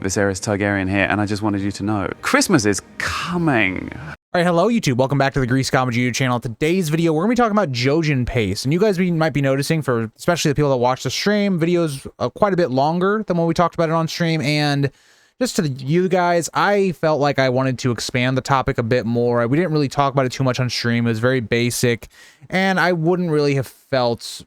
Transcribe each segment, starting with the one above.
Viserys Targaryen here, and I just wanted you to know, Christmas is coming. All right, hello YouTube. Welcome back to the Grease Comedy YouTube channel. Today's video, we're gonna be talking about Jojen Paste, and you guys might be noticing, for especially the people that watch the stream, videos quite a bit longer than when we talked about it on stream. And just to you guys, I felt like I wanted to expand the topic a bit more. We didn't really talk about it too much on stream. It was very basic, and I wouldn't really have felt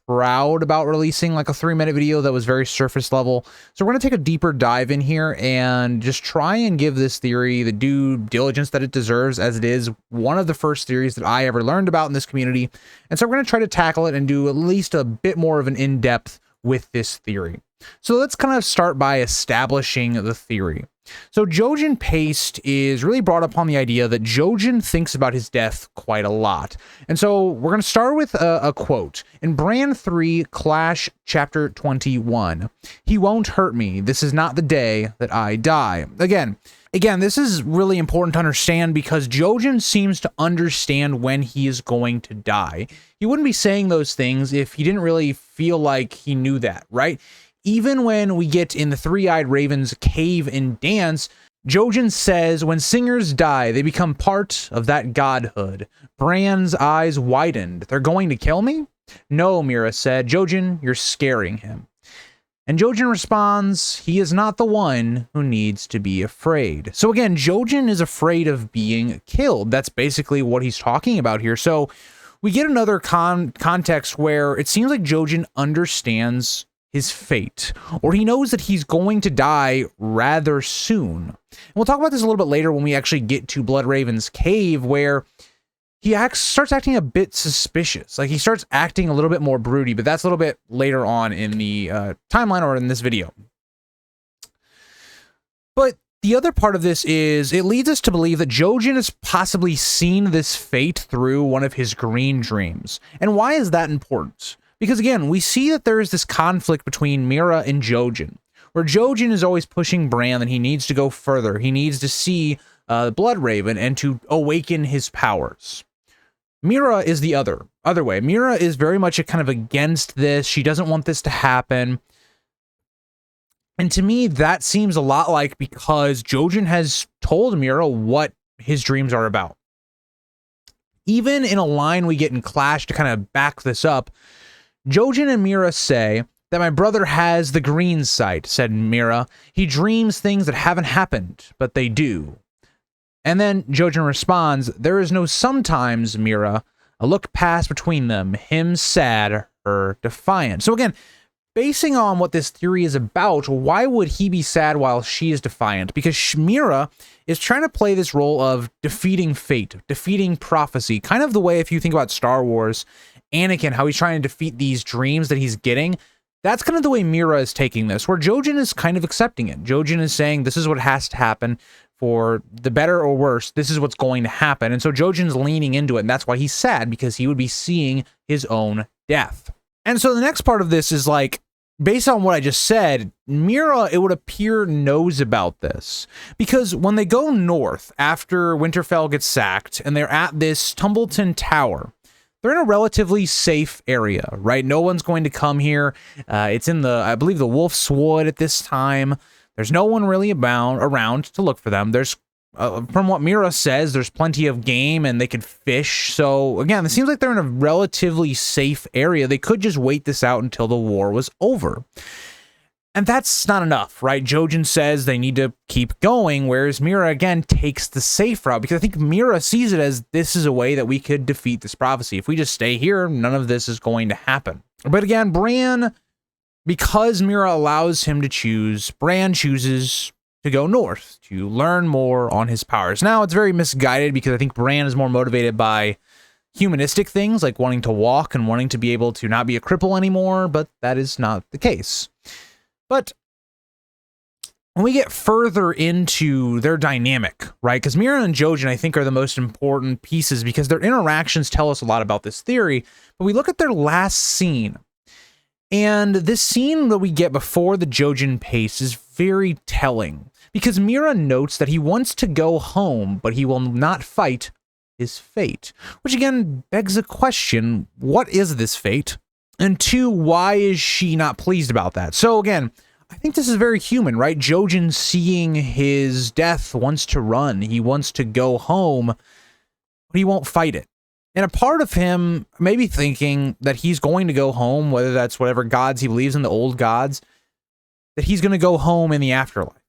proud about releasing like a 3-minute video that was very surface level. So we're going to take a deeper dive in here and just try and give this theory the due diligence that it deserves, as it is one of the first theories that I ever learned about in this community. And so we're going to try to tackle it and do at least a bit more of an in-depth with this theory. So let's kind of start by establishing the theory. So Jojen Paste is really brought upon the idea that Jojen thinks about his death quite a lot. And so we're going to start with a quote. In Bran 3, Clash, Chapter 21, "He won't hurt me. This is not the day that I die." Again, this is really important to understand because Jojen seems to understand when he is going to die. He wouldn't be saying those things if he didn't really feel like he knew that, right? Even when we get in the Three-Eyed Raven's cave and dance, Jojen says, "When singers die, they become part of that godhood." Bran's eyes widened. "They're going to kill me?" "No," Mira said. "Jojen, you're scaring him." And Jojen responds, "He is not the one who needs to be afraid." So again, Jojen is afraid of being killed. That's basically what he's talking about here. So we get another context where it seems like Jojen understands his fate, or he knows that he's going to die rather soon. And we'll talk about this a little bit later when we actually get to Bloodraven's cave, where he starts acting a bit suspicious. Like, he starts acting a little bit more broody, but that's a little bit later on in the timeline or in this video. But the other part of this is it leads us to believe that Jojen has possibly seen this fate through one of his green dreams. And why is that important? Because again, we see that there is this conflict between Mira and Jojen, where Jojen is always pushing Bran that he needs to go further. He needs to see Bloodraven and to awaken his powers. Mira is the other way. Mira is very much kind of against this. She doesn't want this to happen. And to me, that seems a lot like because Jojen has told Mira what his dreams are about. Even in a line we get in Clash to kind of back this up, Jojen and Mira say that "my brother has the green sight," said Mira. "He dreams things that haven't happened, but they do." And then Jojen responds, "There is no sometimes, Mira. A look passed between them, him sad, her defiant." So again, basing on what this theory is about, why would he be sad while she is defiant? Because Mira is trying to play this role of defeating fate, defeating prophecy, kind of the way, if you think about Star Wars, Anakin, how he's trying to defeat these dreams that he's getting. That's kind of the way Mira is taking this, where Jojen is kind of accepting it. Jojen is saying this is what has to happen, for the better or worse, this is what's going to happen. And so Jojen's leaning into it, and that's why he's sad, because he would be seeing his own death. And so the next part of this is like, based on what I just said, Mira, it would appear, knows about this. Because when they go north after Winterfell gets sacked and they're at this Tumbleton Tower, they're in a relatively safe area, right? No one's going to come here. It's in I believe, the Wolf's Wood at this time. There's no one really around to look for them. There's, from what Mira says, there's plenty of game and they could fish. So again, it seems like they're in a relatively safe area. They could just wait this out until the war was over. And that's not enough, right? Jojen says they need to keep going, whereas Mira, again, takes the safe route, because I think Mira sees it as this is a way that we could defeat this prophecy. If we just stay here, none of this is going to happen. But again, Bran, because Mira allows him to choose, Bran chooses to go north to learn more on his powers. Now, it's very misguided because I think Bran is more motivated by humanistic things, like wanting to walk and wanting to be able to not be a cripple anymore, but that is not the case. But when we get further into their dynamic, right, because Mira and Jojen, I think, are the most important pieces because their interactions tell us a lot about this theory. But we look at their last scene, and this scene that we get before the Jojen Paste is very telling, because Mira notes that he wants to go home, but he will not fight his fate, which again begs a question: what is this fate? And two, why is she not pleased about that? So again, I think this is very human, right? Jojen, seeing his death, wants to run. He wants to go home, but he won't fight it. And a part of him maybe thinking that he's going to go home, whether that's whatever gods he believes in, the old gods, that he's going to go home in the afterlife.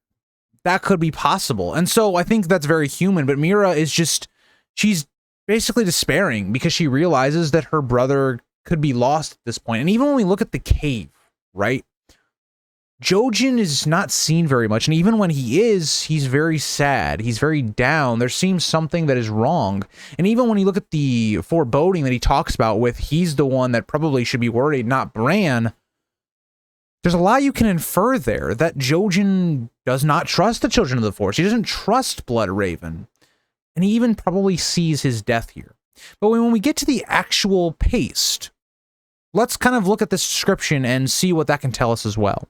That could be possible. And so I think that's very human, but Mira is just, she's basically despairing because she realizes that her brother could be lost at this point. And even when we look at the cave, right? Jojen is not seen very much, and even when he is, he's very sad. He's very down. There seems something that is wrong. And even when you look at the foreboding that he talks about with, he's the one that probably should be worried, not Bran, there's a lot you can infer there that Jojen does not trust the Children of the Forest. He doesn't trust Bloodraven. And he even probably sees his death here. But when we get to the actual paste, let's kind of look at this description and see what that can tell us as well.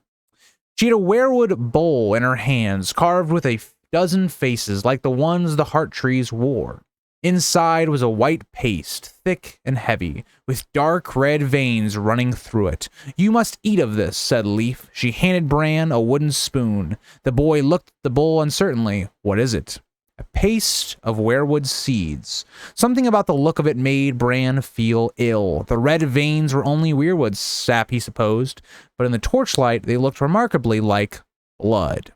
She had a weirwood bowl in her hands, carved with a dozen faces like the ones the heart trees wore. Inside was a white paste, thick and heavy, with dark red veins running through it. "You must eat of this," said Leaf. She handed Bran a wooden spoon. The boy looked at the bowl uncertainly. "What is it?" "A paste of weirwood seeds." Something about the look of it made Bran feel ill. The red veins were only weirwood sap, he supposed, but in the torchlight they looked remarkably like blood.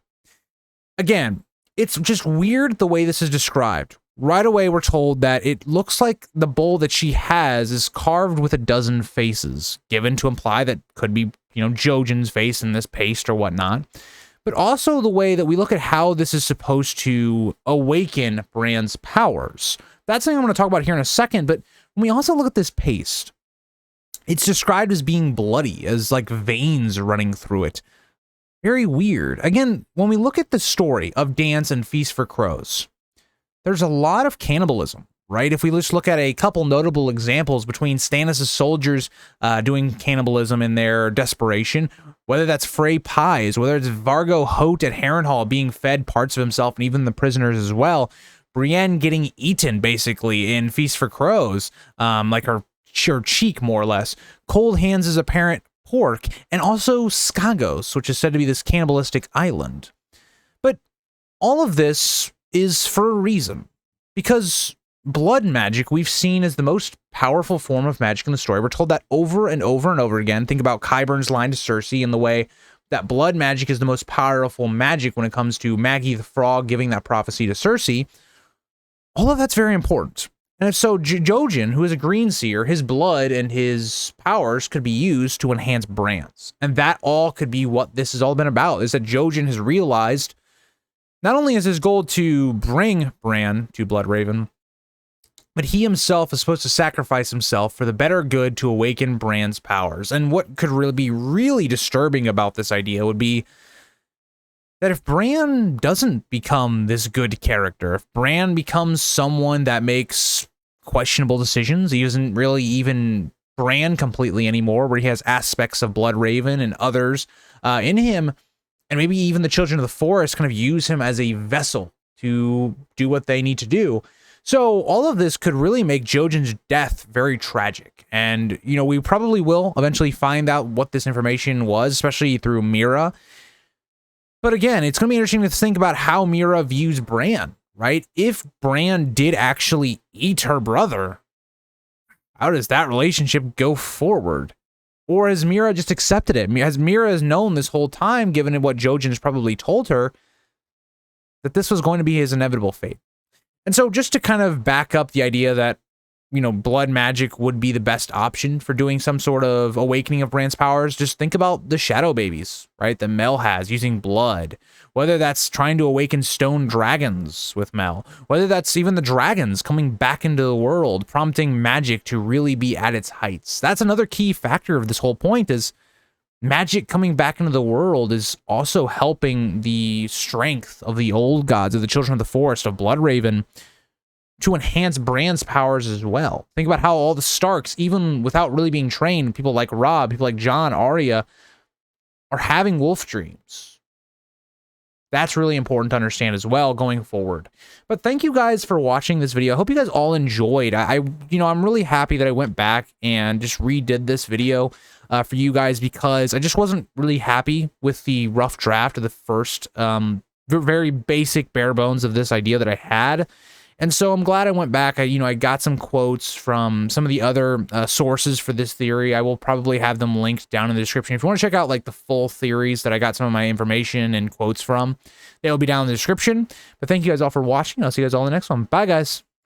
Again, it's just weird the way this is described. Right away we're told that it looks like the bowl that she has is carved with a dozen faces, given to imply that could be, Jojen's face in this paste or whatnot. But also the way that we look at how this is supposed to awaken Bran's powers. That's something I'm going to talk about here in a second, but when we also look at this paste, it's described as being bloody, as like veins running through it. Very weird. Again, when we look at the story of Dance and Feast for Crows, there's a lot of cannibalism, right? If we just look at a couple notable examples between Stannis' soldiers doing cannibalism in their desperation, whether that's Frey Pies, whether it's Vargo Hoat at Harrenhal being fed parts of himself and even the prisoners as well, Brienne getting eaten basically in Feast for Crows, like her cheek more or less, Cold Hands' apparent pork, and also Skagos, which is said to be this cannibalistic island. But all of this is for a reason, because blood magic we've seen as the most powerful form of magic in the story. We're told that over and over and over again. Think about Qyburn's line to Cersei and the way that blood magic is the most powerful magic when it comes to Maggie the Frog giving that prophecy to Cersei. All of that's very important. And so Jojen, who is a green seer, his blood and his powers could be used to enhance Bran's. And that all could be what this has all been about, is that Jojen has realized not only is his goal to bring Bran to Bloodraven, but he himself is supposed to sacrifice himself for the better good to awaken Bran's powers. And what could really be really disturbing about this idea would be that if Bran doesn't become this good character, if Bran becomes someone that makes questionable decisions, he isn't really even Bran completely anymore, where he has aspects of Bloodraven and others in him, and maybe even the Children of the Forest kind of use him as a vessel to do what they need to do. So all of this could really make Jojen's death very tragic. And, we probably will eventually find out what this information was, especially through Mira. But again, it's going to be interesting to think about how Mira views Bran, right? If Bran did actually eat her brother, how does that relationship go forward? Or has Mira just accepted it? Has Mira known this whole time, given what Jojen has probably told her, that this was going to be his inevitable fate? And so just to kind of back up the idea that, blood magic would be the best option for doing some sort of awakening of Bran's powers, just think about the shadow babies, right? That Mel has using blood, whether that's trying to awaken stone dragons with Mel, whether that's even the dragons coming back into the world, prompting magic to really be at its heights. That's another key factor of this whole point, is magic coming back into the world is also helping the strength of the old gods, of the Children of the Forest, of Bloodraven, to enhance Bran's powers as well. Think about how all the Starks, even without really being trained, people like Robb, people like Jon, Arya, are having wolf dreams. That's really important to understand as well going forward. But thank you guys for watching this video. I hope you guys all enjoyed. I'm really happy that I went back and just redid this video. for you guys, because I just wasn't really happy with the rough draft of the first very basic bare bones of this idea that I had. And so I'm glad I went back. I got some quotes from some of the other sources for this theory. I will probably have them linked down in the description. If you want to check out like the full theories that I got some of my information and quotes from, they'll be down in the description. But thank you guys all for watching. I'll see you guys all in the next one. Bye, guys.